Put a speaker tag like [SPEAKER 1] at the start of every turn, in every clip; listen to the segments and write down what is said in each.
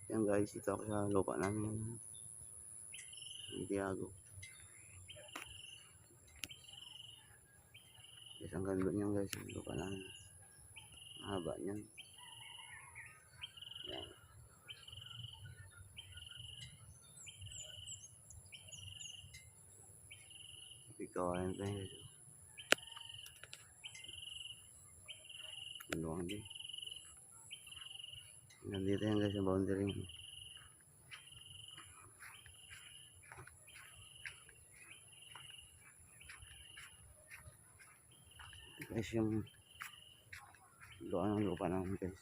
[SPEAKER 1] Yan guys, ito ako sa lupa namin Santiago. Guys, ang ganda niyan guys, ang lupa namin. Mahaba niyan. Yan. Ikawain tayo guys. Luwang din. Nandito yan guys sa boundary. Guys, yung doon ang lupa namin guys.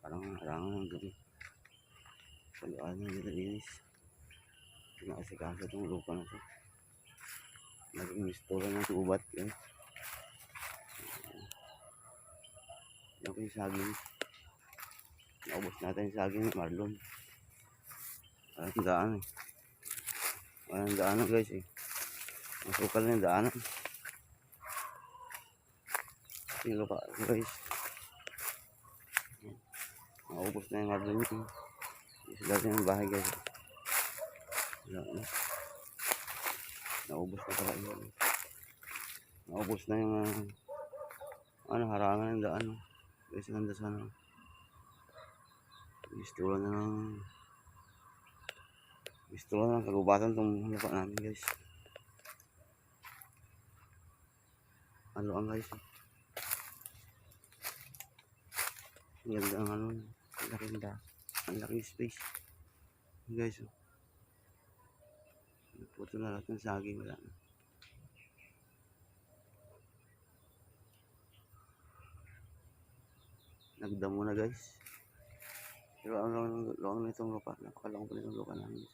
[SPEAKER 1] Parang harangan ng gabi. Paluan na nila linis. Pinakasikaso itong lupa na ito. Naging mistura ng tubat guys. Yan ko yung saging. Naubos natin yung saging na marlon. Walang daan eh. Walang daanan guys eh. Masukal na yung daanan. Yung lupa guys. Naubos na yung marlon nyo. Isa dati yung bahay guys. Naubos na pala yun. Naubos na yung harangan ng daan. Guys, ganda sana. Gusto na ng kagubatan itong lupa namin guys. Ano ang guys. Ang ganda ang ang laking space. Guys, puto na lahat ng saging. Wala na. Nagdamo na guys. Pero ang luwang na itong lupa. Napakalang pa nitong lupa namin.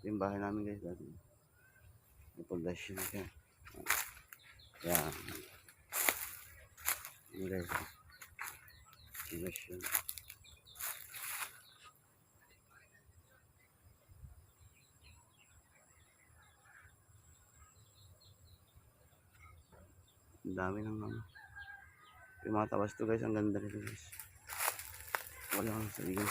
[SPEAKER 1] Yung bahay namin guys dati. May pundasyon siya. Yan. Yan guys. Pundasyon. Ang dami ng yung mga tawas to guys. Ang ganda nito guys. Wala kang sabihin.